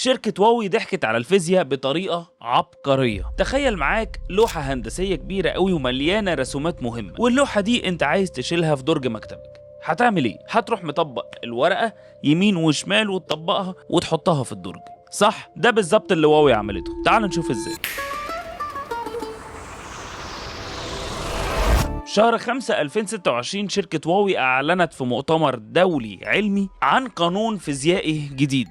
شركة هواوي ضحكت على الفيزياء بطريقة عبقرية. تخيل معاك لوحة هندسية كبيرة قوي ومليانة رسومات مهمة، واللوحة دي انت عايز تشيلها في درج مكتبك. هتعمل ايه؟ هتروح مطبق الورقة يمين وشمال وتطبقها وتحطها في الدرج، صح؟ ده بالظبط اللي هواوي عملته. تعال نشوف ازاي. شهر 5 2026 شركة هواوي أعلنت في مؤتمر دولي علمي عن قانون فيزيائي جديد.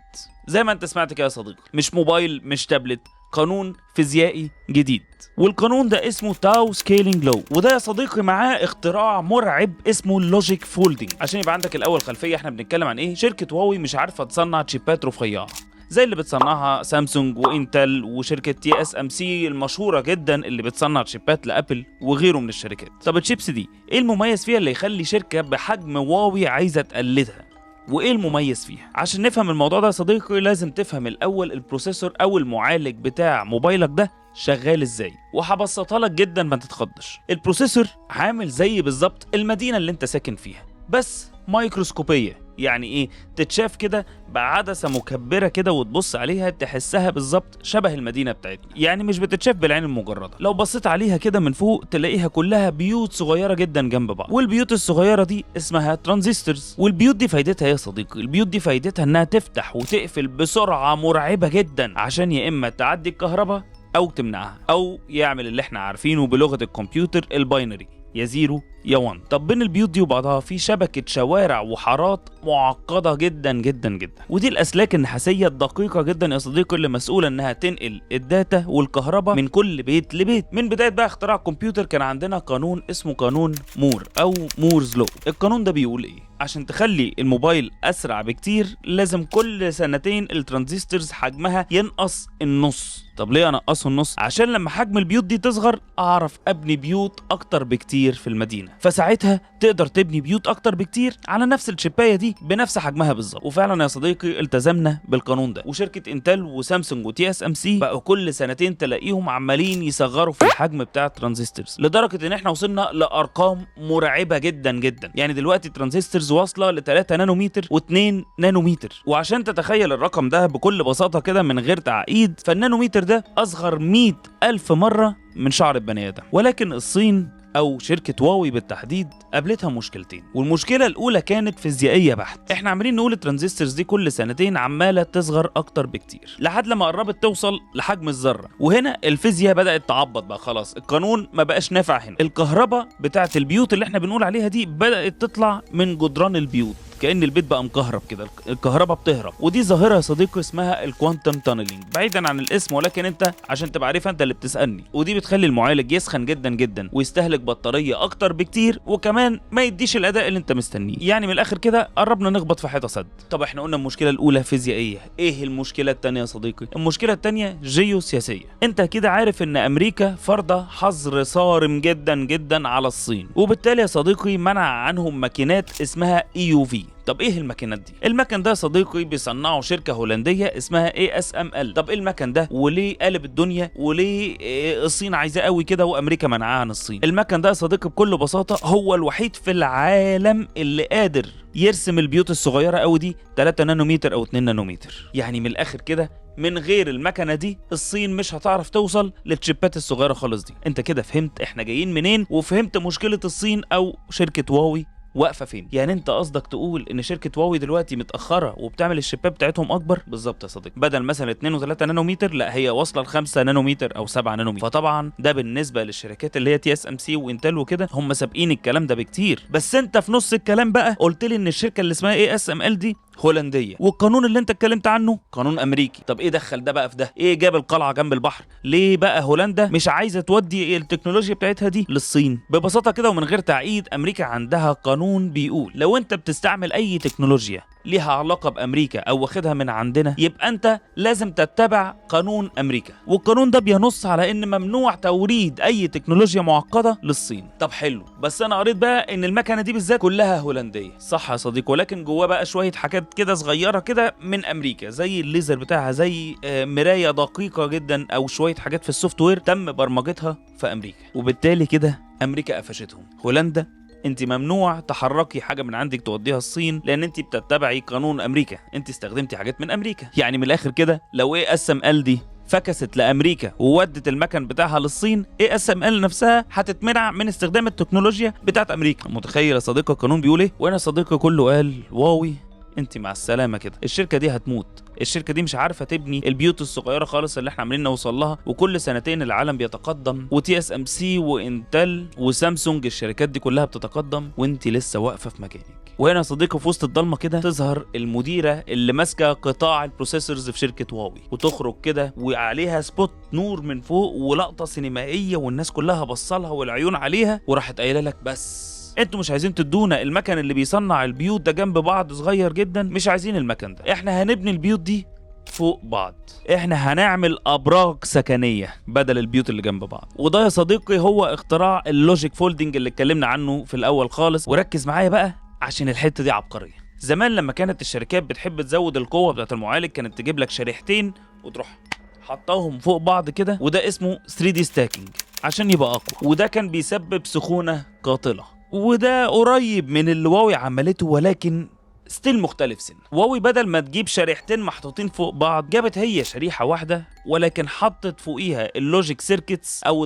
زي ما انت سمعت كده يا صديقي، مش موبايل مش تابلت، قانون فيزيائي جديد. والقانون ده اسمه تاو سكيلينج لو، وده يا صديقي معاه اختراع مرعب اسمه اللوجيك فولدنج. عشان يبقى عندك الاول خلفيه احنا بنتكلم عن ايه، شركه هواوي مش عارفه تصنع تشيبات رفيعه زي اللي بتصنعها سامسونج وانتل وشركه تي اس ام سي المشهوره جدا اللي بتصنع تشيبات لابل وغيره من الشركات. طب الشيبس دي ايه المميز فيها اللي يخلي شركه بحجم هواوي عايزه تقلدها؟ وايه المميز فيها؟ عشان نفهم الموضوع ده يا صديقي لازم تفهم الاول البروسيسور او المعالج بتاع موبايلك ده شغال ازاي، وهبسطها لك جدا ما تتخضش. البروسيسور عامل زي بالظبط المدينه اللي انت ساكن فيها، بس مايكروسكوبيه. يعني ايه؟ تتشاف كده بعدسه مكبره كده وتبص عليها تحسها بالظبط شبه المدينه بتاعتنا، يعني مش بتتشاف بالعين المجرده. لو بصيت عليها كده من فوق تلاقيها كلها بيوت صغيره جدا جنب بعض، والبيوت الصغيره دي اسمها ترانزستورز. والبيوت دي فايدتها ايه يا صديقي؟ البيوت دي فايدتها انها تفتح وتقفل بسرعه مرعبه جدا، عشان يا اما تعدي الكهرباء او تمنعها، او يعمل اللي احنا عارفينه بلغه الكمبيوتر الباينري، يا زيرو يا 1. طب بين البيوت دي وبعضها في شبكه شوارع وحارات معقده جدا جدا جدا، ودي الاسلاك النحاسيه الدقيقه جدا يا صديقي اللي مسؤوله انها تنقل الداتا والكهرباء من كل بيت لبيت. من بدايه بقى اختراع الكمبيوتر كان عندنا قانون اسمه قانون مور او مورز لو. القانون ده بيقول ايه؟ عشان تخلي الموبايل اسرع بكتير لازم كل سنتين الترانزستورز حجمها ينقص النص. طب ليه انقصه النص؟ عشان لما حجم البيوت دي تصغر اعرف ابني بيوت اكتر بكتير في المدينه، فساعتها تقدر تبني بيوت اكتر بكتير على نفس الشبايه دي بنفس حجمها بالظبط. وفعلا يا صديقي التزمنا بالقانون ده، وشركه انتل وسامسونج وتي اس ام سي بقوا كل سنتين تلاقيهم عمالين يصغروا في الحجم بتاع الترانزستورز، لدرجه ان احنا وصلنا لارقام مرعبه جدا جدا. يعني دلوقتي الترانزستورز واصله ل 3 نانومتر و2 نانومتر. وعشان تتخيل الرقم ده بكل بساطه كده من غير تعقيد، فالنانومتر ده اصغر 100,000 مره من شعر البني ادم. ولكن الصين او شركه هواوي بالتحديد قابلتها مشكلتين، والمشكله الاولى كانت فيزيائيه بحت. احنا عاملين نقول الترانزستورز دي كل سنتين عماله تصغر اكتر بكتير لحد لما قربت توصل لحجم الذره، وهنا الفيزياء بدات تعبط بقى، خلاص القانون ما بقاش نافع. هنا الكهرباء بتاعه البيوت اللي احنا بنقول عليها دي بدات تطلع من جدران البيوت، كأن البيت بقى مكهرب كده، الكهرباء بتهرب. ودي ظاهرة يا صديقي اسمها الكوانتم تانلينج، بعيدا عن الاسم ولكن انت عشان تبقى عارفها انت اللي بتسألني. ودي بتخلي المعالج يسخن جدا جدا ويستهلك بطارية اكتر بكتير، وكمان ما يديش الاداء اللي انت مستنيه. يعني من الاخر كده قربنا نخبط في حيطة سد. طب احنا قلنا المشكلة الاولى فيزيائية، ايه المشكلة الثانية يا صديقي؟ المشكلة الثانية جيوسياسية. انت كده عارف ان امريكا فرض حظر صارم جدا جدا على الصين، وبالتالي يا صديقي منع عنهم ماكينات اسمها EUV. طب ايه المكنات دي؟ المكن ده يا صديقي بيصنعه شركه هولنديه اسمها ASML. طب ايه المكن ده وليه قلب الدنيا وليه الصين عايزاه قوي كده وامريكا منعاه عن الصين؟ المكن ده يا صديقي بكل بساطه هو الوحيد في العالم اللي قادر يرسم البيوت الصغيره قوي دي 3 نانومتر او 2 نانومتر. يعني من الاخر كده من غير المكنه دي الصين مش هتعرف توصل للشيبات الصغيره خالص دي. انت كده فهمت احنا جايين منين، وفهمت مشكله الصين او شركه هواوي واقفه فين. يعني انت قصدك تقول ان شركه هواوي دلوقتي متاخره وبتعمل الشباب بتاعتهم اكبر؟ بالظبط يا صديقي، بدل مثلا 2 و3 نانومتر لا هي واصله ل 5 نانومتر او 7 نانومتر. فطبعا ده بالنسبه للشركات اللي هي تي اس ام سي وانتل وكده هم سابقين الكلام ده بكتير. بس انت في نص الكلام بقى قلت لي ان الشركه اللي اسمها اي اس ام ال دي هولنديه، والقانون اللي انت اتكلمت عنه قانون امريكي. طب ايه دخل ده بقى في ده؟ ايه جاب القلعه جنب البحر؟ ليه بقى هولندا مش عايزه تودي التكنولوجيا بتاعتها دي للصين؟ ببساطه كده ومن غير تعقيد، امريكا عندها قانون بيقول لو انت بتستعمل اي تكنولوجيا ليها علاقه بامريكا او واخدها من عندنا يبقى انت لازم تتبع قانون امريكا. والقانون ده بينص على ان ممنوع توريد اي تكنولوجيا معقده للصين. طب حلو، بس انا قريت بقى ان المكنه دي بالذات كلها هولنديه. صح يا صديقي، ولكن جواه بقى شويه حاجات كده صغيره كده من امريكا، زي الليزر بتاعها، زي مرايه دقيقه جدا، او شويه حاجات في السوفت وير تم برمجتها في امريكا. وبالتالي كده امريكا قفشتهم. هولندا انت ممنوع تحركي حاجه من عندك توديها الصين، لان انت بتتبعي قانون امريكا، انت استخدمتي حاجات من امريكا. يعني من الاخر كده لو ASML دي فكست لامريكا وودت المكن بتاعها للصين، ASML نفسها هتتمنع من استخدام التكنولوجيا بتاعت امريكا. متخيل يا صديقي القانون بيقول ايه؟ وانا صديقي كله قال واوي انت مع السلامه كده، الشركه دي هتموت، الشركه دي مش عارفه تبني البيوت الصغيره خالص اللي احنا عاملين نوصل لها، وكل سنتين العالم بيتقدم، وTSMC وانتل وسامسونج الشركات دي كلها بتتقدم، وانت لسه واقفه في مكانك. وهنا يا صديقي في وسط الضلمه كده تظهر المديره اللي ماسكه قطاع البروسيسورز في شركه هواوي، وتخرج كده وعليها سبوت نور من فوق ولقطه سينمائيه والناس كلها بصلها والعيون عليها، وراحت قايله لك بس انتوا مش عايزين تدونا المكن اللي بيصنع البيوت ده جنب بعض صغير جدا، مش عايزين المكن ده، احنا هنبني البيوت دي فوق بعض، احنا هنعمل ابراج سكنيه بدل البيوت اللي جنب بعض. وده يا صديقي هو اختراع اللوجيك فولدنج اللي اتكلمنا عنه في الاول خالص. وركز معايا بقى عشان الحته دي عبقريه. زمان لما كانت الشركات بتحب تزود القوه بتاعت المعالج، كانت تجيب لك شريحتين وتروح حطاهم فوق بعض كده، وده اسمه 3D ستاكينج عشان يبقى اقوى، وده كان بيسبب سخونه قاتله. وده قريب من اللي هواوي عملته، ولكن ستيل مختلف سن. هواوي بدل ما تجيب شريحتين محطوطين فوق بعض، جابت هي شريحه واحده ولكن حطت فوقيها اللوجيك سيركتس او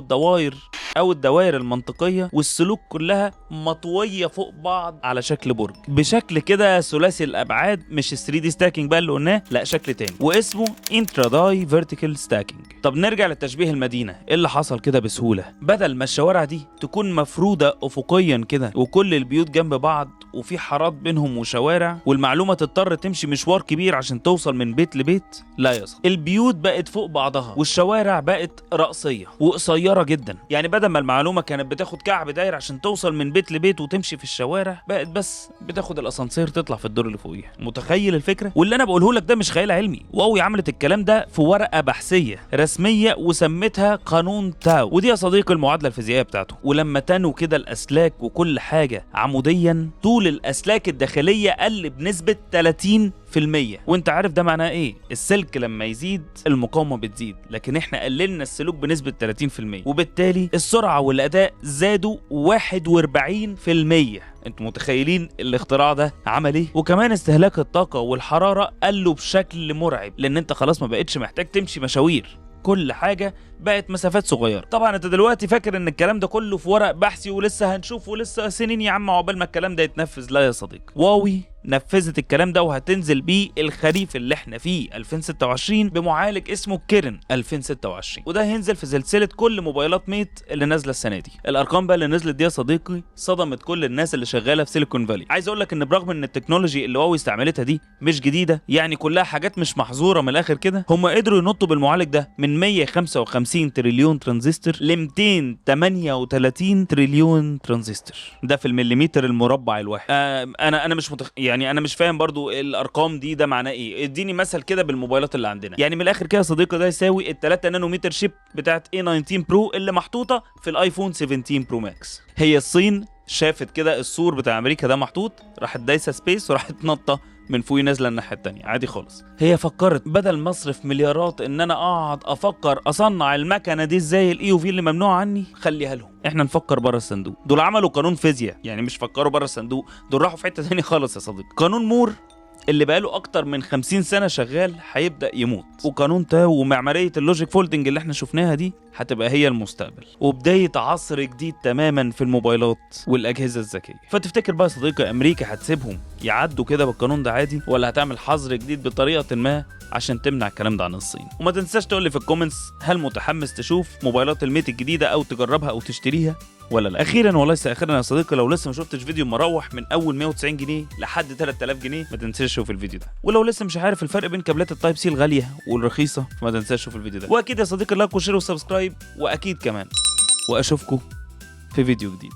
الدوائر المنطقيه، والسلوك كلها مطويه فوق بعض على شكل برج، بشكل كده ثلاثي الابعاد، مش 3D ستاكينج بقى اللي قلناه، لا شكل تاني واسمه انترا داي فيرتيكال ستاكينج. طب نرجع للتشبيه المدينه، ايه اللي حصل كده بسهوله؟ بدل ما الشوارع دي تكون مفروده افقيا كده وكل البيوت جنب بعض وفي حارات بينهم وشوارع، والمعلومه تضطر تمشي مشوار كبير عشان توصل من بيت لبيت، لا يا صاحبي، البيوت بقت فوق بعضها والشوارع بقت رأسية وقصيرة جدا. يعني بدل ما المعلومة كانت بتاخد كعب داير عشان توصل من بيت لبيت وتمشي في الشوارع، بقت بس بتاخد الاسانسير تطلع في الدور اللي فوقيها. متخيل الفكرة؟ واللي انا بقوله لك ده مش خيال علمي، هواوي عملت الكلام ده في ورقة بحثية رسمية وسمتها قانون تاو، ودي يا صديقي المعادلة الفيزيائية بتاعته. ولما تنوا كده الاسلاك وكل حاجة عموديا، طول الاسلاك الداخلية قل بنسبة 30%. وانت عارف ده معناه ايه؟ السلك لما يزيد المقاومة بتزيد، لكن احنا قللنا السلوك بنسبة 30%، وبالتالي السرعة والاداء زادوا 41%. انتوا متخيلين الاختراع ده عمل ايه؟ وكمان استهلاك الطاقة والحرارة قلوا بشكل مرعب، لان انت خلاص ما بقتش محتاج تمشي مشاوير، كل حاجة بقت مسافات صغيرة. طبعا انت دلوقتي فاكر ان الكلام ده كله في ورق بحثي ولسه هنشوف ولسه سنين يا عم عقبال ما الكلام ده يتنفذ. لا يا صديقي، هواوي نفذت الكلام ده وهتنزل بيه الخريف اللي احنا فيه 2026 بمعالج اسمه كيرن 2026، وده هينزل في سلسله كل موبايلات ميت اللي نازله السنه دي. الارقام بقى اللي نزلت دي يا صديقي صدمت كل الناس اللي شغاله في سيليكون فالي. عايز اقول لك ان برغم ان التكنولوجي اللي هواوي استعملتها دي مش جديده، يعني كلها حاجات مش محظوره من الاخر كده، هم قدروا ينطوا بالمعالج ده من 155 تريليون ترانزستور ل 238 تريليون ترانزستور، ده في المليمتر المربع الواحد. انا مش يعني انا مش فاهم برضو الارقام دي ده معناه ايه. اديني مثل كده بالموبايلات اللي عندنا. يعني من الاخر كده يا صديقي ده يساوي ال 3 نانومتر شيب بتاعت A19 برو اللي محطوطه في الايفون 17 برو ماكس. هي الصين شافت كده السور بتاع امريكا ده محطوط، راحت دايسه سبيس وراحت نطه من فوق نازله الناحيه الثانيه عادي خالص. هي فكرت بدل ما اصرف مليارات ان انا اقعد افكر اصنع المكنه دي ازاي الEUV اللي ممنوع عني، خليها لهم، احنا نفكر بره الصندوق. دول عملوا قانون فيزياء، يعني مش فكروا بره الصندوق، دول راحوا في حته ثانيه خالص يا صديقي. قانون مور اللي بقاله اكتر من 50 سنه شغال هيبدا يموت، وقانون تاو ومعماريه اللوجيك فولدنج اللي احنا شفناها دي هتبقى هي المستقبل، وبدايه عصر جديد تماما في الموبايلات والاجهزه الذكيه. فتفتكر بقى يا صديقي امريكا هتسيبهم يعدوا كده بالقانون ده عادي، ولا هتعمل حظر جديد بطريقه ما عشان تمنع الكلام ده عن الصين؟ وما تنساش تقول لي في الكومنتس هل متحمس تشوف موبايلات الميت الجديده او تجربها او تشتريها ولا لا. اخيرا وليس اخيرا يا صديقي، لو لسه ما شفتش فيديو مروح من اول 190 جنيه لحد 3000 جنيه ما تنساش تشوف الفيديو ده. ولو لسه مش عارف الفرق بين كابلات التايب سي الغاليه والرخيصه فما تنساش تشوف الفيديو ده. واكيد يا صديقي لايك وشير وسبسكرايب، واكيد كمان واشوفكم في فيديو جديد.